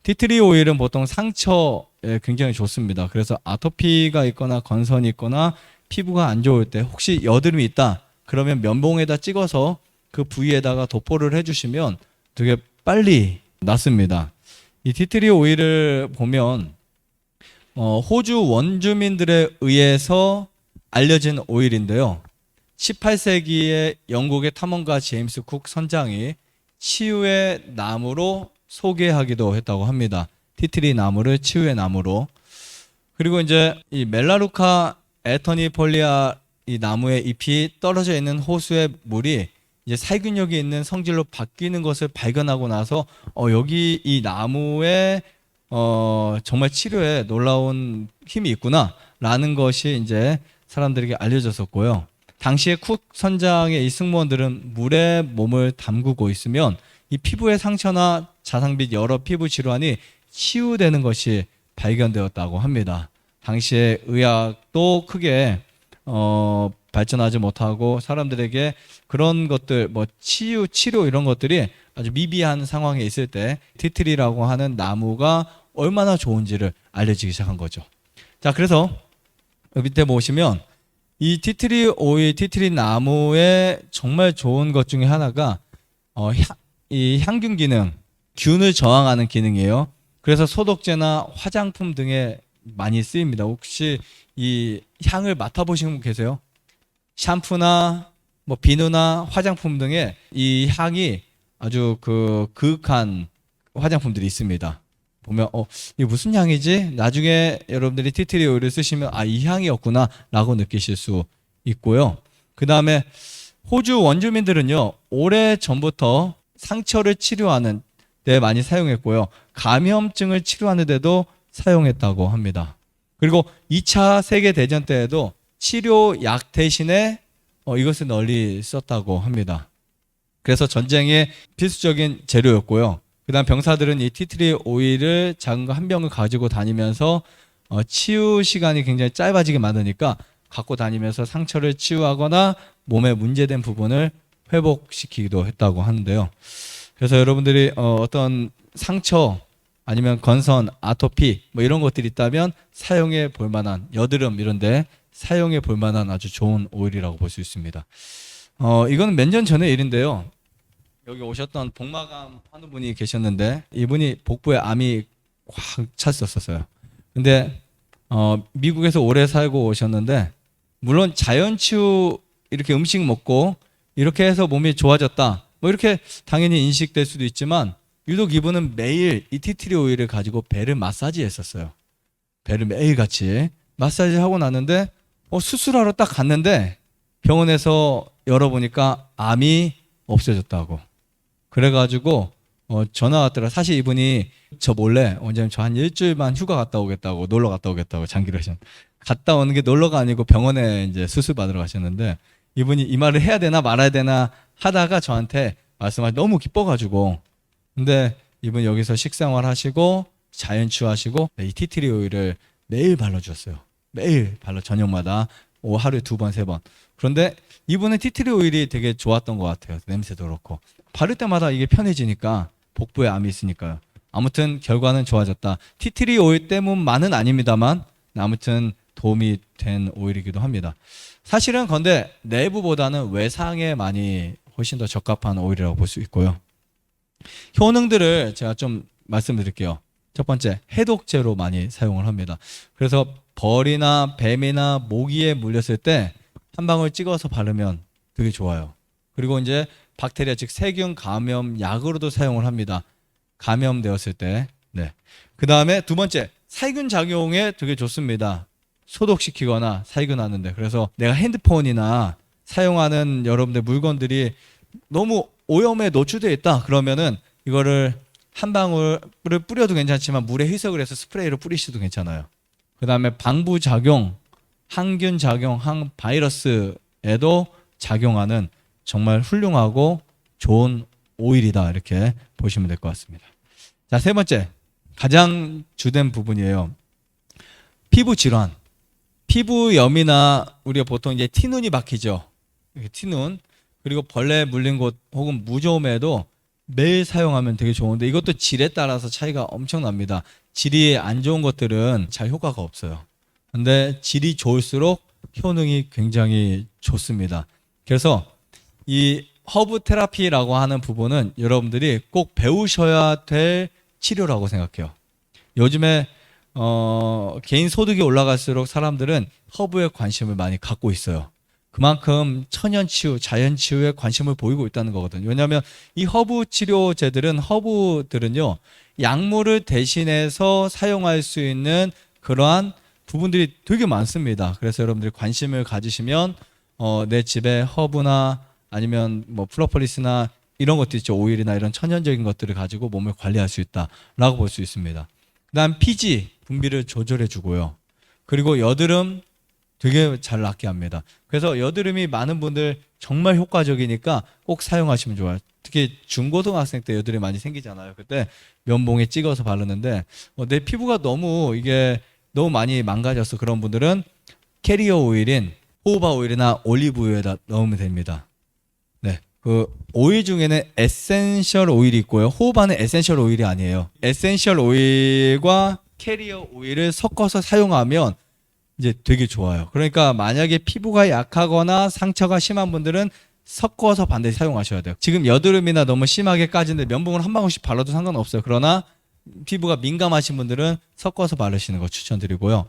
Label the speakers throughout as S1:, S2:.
S1: 티트리 오일은 보통 상처에 굉장히 좋습니다. 그래서 아토피가 있거나 건선이 있거나 피부가 안 좋을 때 혹시 여드름이 있다 그러면 면봉에다 찍어서 그 부위에다가 도포를 해주시면 되게 빨리 낫습니다. 이 티트리 오일을 보면 호주 원주민들에 의해서 알려진 오일인데요. 18세기에 영국의 탐험가 제임스 쿡 선장이 치유의 나무로 소개하기도 했다고 합니다. 티트리 나무를 치유의 나무로. 그리고 이제 이 멜라루카 에터니폴리아 이 나무의 잎이 떨어져 있는 호수의 물이 이제 살균력이 있는 성질로 바뀌는 것을 발견하고 나서 여기 이 나무에 정말 치료에 놀라운 힘이 있구나라는 것이 이제 사람들에게 알려졌었고요. 당시에 쿡 선장의 이 승무원들은 물에 몸을 담그고 있으면 이 피부의 상처나 자상 및 여러 피부 질환이 치유되는 것이 발견되었다고 합니다. 당시에 의학도 크게 발전하지 못하고 사람들에게 그런 것들 뭐 치료 이런 것들이 아주 미비한 상황에 있을 때 티트리라고 하는 나무가 얼마나 좋은지를 알려지기 시작한 거죠. 자, 그래서 밑에 보시면 이 티트리 오일, 티트리 나무의 정말 좋은 것 중에 하나가 이 향균 기능, 균을 저항하는 기능이에요. 그래서 소독제나 화장품 등에 많이 쓰입니다. 혹시 이 향을 맡아보신 분 계세요? 샴푸나 뭐 비누나 화장품 등에 이 향이 아주 그윽한 화장품들이 있습니다. 보면 이게 무슨 향이지? 나중에 여러분들이 티트리 오일을 쓰시면 이 향이었구나 라고 느끼실 수 있고요. 그 다음에 호주 원주민들은요, 오래 전부터 상처를 치료하는 데 많이 사용했고요. 감염증을 치료하는 데도 사용했다고 합니다. 그리고 2차 세계대전 때에도 치료약 대신에 이것을 널리 썼다고 합니다. 그래서 전쟁의 필수적인 재료였고요. 그 다음 병사들은 이 티트리 오일을 작은 거 한 병을 가지고 다니면서 치유 시간이 굉장히 짧아지게 만드니까 갖고 다니면서 상처를 치유하거나 몸에 문제된 부분을 회복시키기도 했다고 하는데요. 그래서 여러분들이 어떤 상처 아니면 건선, 아토피 뭐 이런 것들이 있다면 사용해 볼 만한 여드름 이런 데 사용해 볼 만한 아주 좋은 오일이라고 볼 수 있습니다. 이건 몇 년 전의 일인데요. 여기 오셨던 복마감 하는 분이 계셨는데 이분이 복부에 암이 확 찼었어요. 근데 미국에서 오래 살고 오셨는데 물론 자연치유 이렇게 음식 먹고 이렇게 해서 몸이 좋아졌다 뭐 이렇게 당연히 인식될 수도 있지만 유독 이분은 매일 이 티트리 오일을 가지고 배를 마사지 했었어요. 배를 매일 같이 마사지 하고 났는데 수술하러 딱 갔는데 병원에서 열어보니까 암이 없어졌다고. 그래가지고 전화 왔더라. 사실 이분이 저 몰래 원장님 저 한 일주일만 휴가 갔다 오겠다고 놀러 갔다 오겠다고 장기로 하셨는데 갔다 오는 게 놀러가 아니고 병원에 이제 수술 받으러 가셨는데 이분이 이 말을 해야 되나 말아야 되나 하다가 저한테 말씀하시 너무 기뻐가지고 근데 이분 여기서 식생활 하시고 자연치유하시고 이 티트리 오일을 매일 발라주셨어요. 매일 발라 저녁마다 하루에 2번, 3번. 그런데 이분은 티트리 오일이 되게 좋았던 것 같아요. 냄새도 그렇고 바를 때마다 이게 편해지니까 복부에 암이 있으니까요. 아무튼 결과는 좋아졌다. 티트리 오일 때문만은 아닙니다만 아무튼 도움이 된 오일이기도 합니다. 사실은 근데 내부보다는 외상에 많이 훨씬 더 적합한 오일이라고 볼 수 있고요. 효능들을 제가 좀 말씀드릴게요. 첫 번째, 해독제로 많이 사용을 합니다. 그래서 벌이나 뱀이나 모기에 물렸을 때 한 방울 찍어서 바르면 되게 좋아요. 그리고 이제 박테리아 즉 세균 감염 약으로도 사용을 합니다. 감염되었을 때. 네. 그 다음에 두 번째, 살균 작용에 되게 좋습니다. 소독시키거나 살균하는데. 그래서 내가 핸드폰이나 사용하는 여러분들 물건들이 너무 오염에 노출되어 있다 그러면은 이거를 한 방울을 뿌려도 괜찮지만 물에 희석을 해서 스프레이로 뿌리셔도 괜찮아요. 그 다음에 방부 작용, 항균 작용, 항바이러스에도 작용하는 정말 훌륭하고 좋은 오일이다 이렇게 보시면 될 것 같습니다. 자, 세 번째, 가장 주된 부분이에요. 피부 질환, 피부염이나 우리가 보통 이제 티눈이 박히죠. 티눈. 그리고 벌레 물린 곳 혹은 무좀에도 매일 사용하면 되게 좋은데 이것도 질에 따라서 차이가 엄청납니다. 질이 안 좋은 것들은 잘 효과가 없어요. 근데 질이 좋을수록 효능이 굉장히 좋습니다. 그래서 이 허브 테라피라고 하는 부분은 여러분들이 꼭 배우셔야 될 치료라고 생각해요. 요즘에 개인 소득이 올라갈수록 사람들은 허브에 관심을 많이 갖고 있어요. 그만큼 천연치유, 자연치유에 관심을 보이고 있다는 거거든요. 왜냐하면 이 허브 치료제들은, 허브들은요, 약물을 대신해서 사용할 수 있는 그러한 부분들이 되게 많습니다. 그래서 여러분들이 관심을 가지시면 내 집에 허브나 아니면 뭐 프로폴리스나 이런 것도 있죠. 오일이나 이런 천연적인 것들을 가지고 몸을 관리할 수 있다라고 볼 수 있습니다. 그다음 피지 분비를 조절해 주고요. 그리고 여드름 되게 잘 낫게 합니다. 그래서 여드름이 많은 분들 정말 효과적이니까 꼭 사용하시면 좋아요. 특히 중고등학생 때 여드름이 많이 생기잖아요. 그때 면봉에 찍어서 바르는데 내 피부가 이게 너무 많이 망가져서 그런 분들은 캐리어 오일인 호호바 오일이나 올리브유에다 넣으면 됩니다. 네. 그 오일 중에는 에센셜 오일이 있고요. 호호바는 에센셜 오일이 아니에요. 에센셜 오일과 캐리어 오일을 섞어서 사용하면 이제 되게 좋아요. 그러니까 만약에 피부가 약하거나 상처가 심한 분들은 섞어서 반드시 사용하셔야 돼요. 지금 여드름이나 너무 심하게 까진데 면봉을 한 방울씩 발라도 상관없어요. 그러나 피부가 민감하신 분들은 섞어서 바르시는 거 추천드리고요.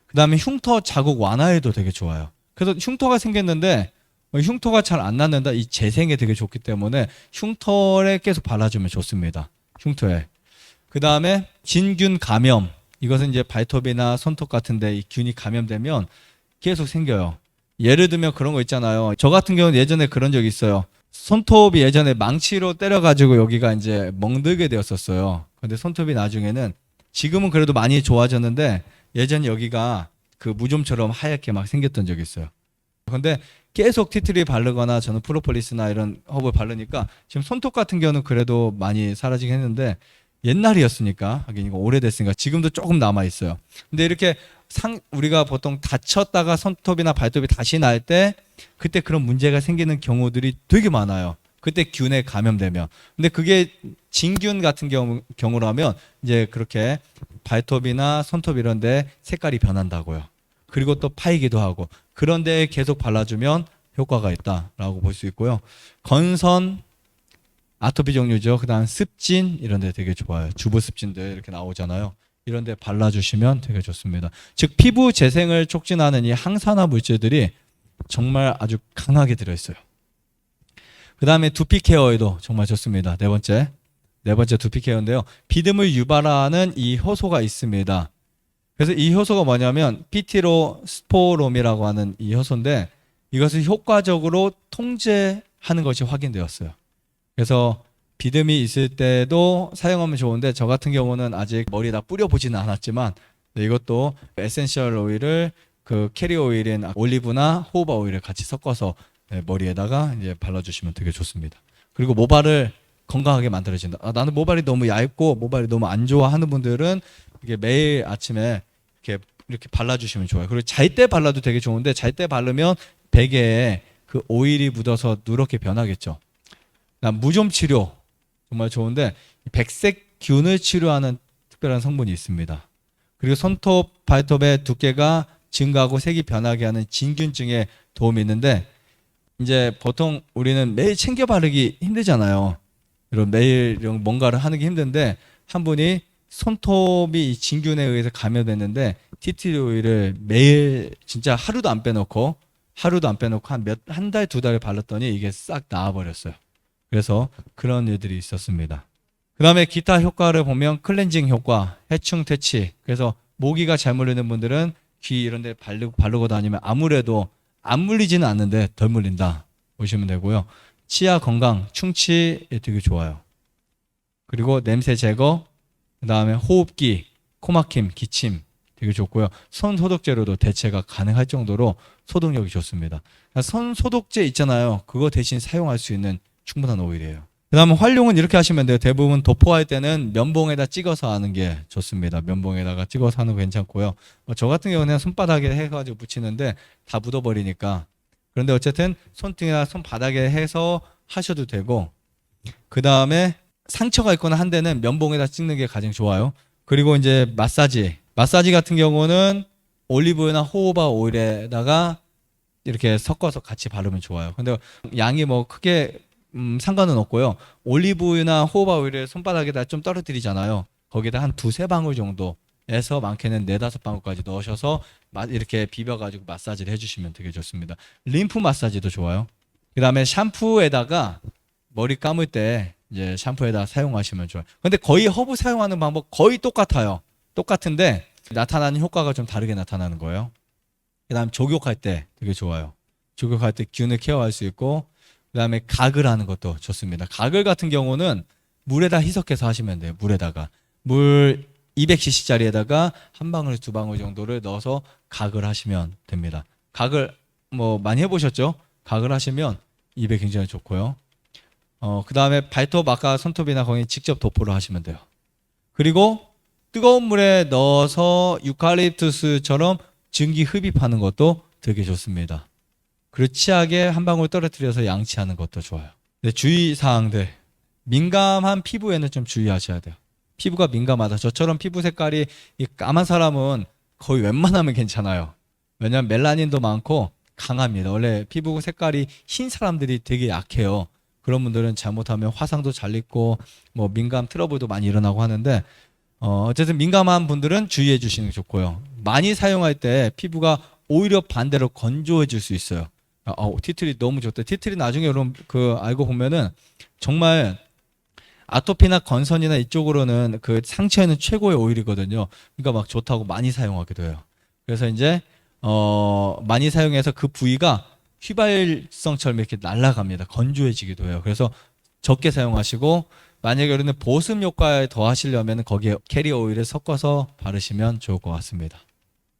S1: 그 다음에 흉터 자국 완화에도 되게 좋아요. 그래서 흉터가 생겼는데 흉터가 잘 안 낫는다. 이 재생에 되게 좋기 때문에 흉터에 계속 발라주면 좋습니다. 흉터에. 그 다음에 진균 감염. 이것은 이제 발톱이나 손톱 같은데 이 균이 감염되면 계속 생겨요. 예를 들면 그런 거 있잖아요. 저 같은 경우는 예전에 그런 적이 있어요. 손톱이 예전에 망치로 때려가지고 여기가 이제 멍들게 되었었어요. 근데 손톱이 나중에는 지금은 그래도 많이 좋아졌는데 예전 여기가 그 무좀처럼 하얗게 막 생겼던 적이 있어요. 근데 계속 티트리 바르거나 저는 프로폴리스나 이런 허브를 바르니까 지금 손톱 같은 경우는 그래도 많이 사라지긴 했는데 옛날이었으니까 하긴 이거 오래됐으니까 지금도 조금 남아 있어요. 근데 이렇게 우리가 보통 다쳤다가 손톱이나 발톱이 다시 날 때 그때 그런 문제가 생기는 경우들이 되게 많아요. 그때 균에 감염되면. 근데 그게 진균 같은 경우라면 이제 그렇게 발톱이나 손톱 이런 데 색깔이 변한다고요. 그리고 또 파이기도 하고 그런 데에 계속 발라주면 효과가 있다라고 볼 수 있고요. 건선 아토피 종류죠. 그 다음 습진 이런 데 되게 좋아요. 주부 습진들 이렇게 나오잖아요. 이런 데 발라주시면 되게 좋습니다. 즉 피부 재생을 촉진하는 이 항산화 물질들이 정말 아주 강하게 들어있어요. 그 다음에 두피 케어에도 정말 좋습니다. 네 번째 두피 케어인데요. 비듬을 유발하는 이 효소가 있습니다. 그래서 이 효소가 뭐냐면 피티로 스포롬이라고 하는 이 효소인데 이것을 효과적으로 통제하는 것이 확인되었어요. 그래서 비듬이 있을 때도 사용하면 좋은데 저 같은 경우는 아직 머리에다 뿌려보지는 않았지만 이것도 에센셜 오일을 그 캐리어 오일인 올리브나 호호바 오일을 같이 섞어서 머리에다가 이제 발라주시면 되게 좋습니다. 그리고 모발을 건강하게 만들어진다. 나는 모발이 너무 얇고 모발이 너무 안 좋아 하는 분들은 이게 매일 아침에 이렇게 발라주시면 좋아요. 그리고 잘 때 발라도 되게 좋은데 잘 때 바르면 베개에 그 오일이 묻어서 누렇게 변하겠죠. 무좀 치료 정말 좋은데 백색균을 치료하는 특별한 성분이 있습니다. 그리고 손톱, 발톱의 두께가 증가하고 색이 변하게 하는 진균증에 도움이 있는데 이제 보통 우리는 매일 챙겨 바르기 힘들잖아요. 이런 매일 이런 뭔가를 하는 게 힘든데 한 분이 손톱이 진균에 의해서 감염됐는데 티트리 오일을 매일 진짜 하루도 안 빼놓고 한 달, 두 달 발랐더니 이게 싹 나아버렸어요. 그래서 그런 일들이 있었습니다. 그 다음에 기타 효과를 보면 클렌징 효과, 해충 퇴치. 그래서 모기가 잘 물리는 분들은 귀 이런 데 바르고 다니면 아무래도 안 물리지는 않는데 덜 물린다 보시면 되고요. 치아 건강, 충치에 되게 좋아요. 그리고 냄새 제거, 그 다음에 호흡기, 코막힘, 기침 되게 좋고요. 손 소독제로도 대체가 가능할 정도로 소독력이 좋습니다. 손 소독제 있잖아요. 그거 대신 사용할 수 있는 충분한 오일이에요. 그 다음에 활용은 이렇게 하시면 돼요. 대부분 도포할 때는 면봉에다 찍어서 하는 게 좋습니다. 면봉에다가 찍어서 하는 거 괜찮고요. 저 같은 경우는 그냥 손바닥에 해가지고 붙이는데 다 묻어버리니까. 그런데 어쨌든 손등이나 손바닥에 해서 하셔도 되고 그 다음에 상처가 있거나 한 데는 면봉에다 찍는 게 가장 좋아요. 그리고 이제 마사지 같은 경우는 올리브유나 호호바 오일에다가 이렇게 섞어서 같이 바르면 좋아요. 근데 양이 뭐 크게 상관은 없고요. 올리브유나 호호바 오일을 손바닥에다 좀 떨어뜨리잖아요. 거기다 한 두세 방울 정도에서 많게는 네다섯 방울까지 넣으셔서 이렇게 비벼가지고 마사지를 해주시면 되게 좋습니다. 림프 마사지도 좋아요. 그 다음에 샴푸에다가 머리 감을 때 이제 샴푸에다 사용하시면 좋아요. 근데 거의 허브 사용하는 방법 거의 똑같아요. 똑같은데 나타나는 효과가 좀 다르게 나타나는 거예요. 그 다음 족욕할 때 되게 좋아요. 족욕할 때 균을 케어할 수 있고, 그 다음에 가글 하는 것도 좋습니다. 가글 같은 경우는 물에다 희석해서 하시면 돼요. 물 200cc짜리에다가 한 방울 두 방울 정도를 넣어서 가글 하시면 됩니다. 가글 뭐 많이 해보셨죠? 가글 하시면 입에 굉장히 좋고요. 그 다음에 발톱 아까 손톱이나 거기 직접 도포를 하시면 돼요. 그리고 뜨거운 물에 넣어서 유칼립투스처럼 증기 흡입하는 것도 되게 좋습니다. 그리고 치약에 한 방울 떨어뜨려서 양치하는 것도 좋아요. 네, 주의사항들. 민감한 피부에는 좀 주의하셔야 돼요. 피부가 민감하다. 저처럼 피부 색깔이 까만 사람은 거의 웬만하면 괜찮아요. 왜냐하면 멜라닌도 많고 강합니다. 원래 피부 색깔이 흰 사람들이 되게 약해요. 그런 분들은 잘못하면 화상도 잘 입고 뭐 민감 트러블도 많이 일어나고 하는데 어쨌든 민감한 분들은 주의해 주시는 게 좋고요. 많이 사용할 때 피부가 오히려 반대로 건조해질 수 있어요. 티트리 너무 좋다. 티트리 나중에 여러분 알고 보면은 정말 아토피나 건선이나 이쪽으로는 그 상처에는 최고의 오일이거든요. 그러니까 막 좋다고 많이 사용하기도 해요. 그래서 이제 많이 사용해서 그 부위가 휘발성처럼 이렇게 날아갑니다. 건조해지기도 해요. 그래서 적게 사용하시고 만약에 여러분은 보습 효과에 더 하시려면 거기에 캐리어 오일을 섞어서 바르시면 좋을 것 같습니다.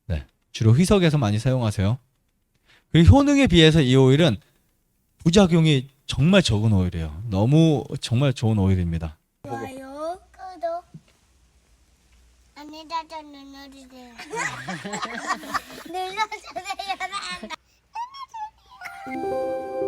S1: 네, 주로 희석에서 많이 사용하세요. 그리고 효능에 비해서 이 오일은 부작용이 정말 적은 오일이에요. 너무 정말 좋은 오일입니다.
S2: 좋아요, 구독, 안에다가 눌러주세요. 눌러주세요.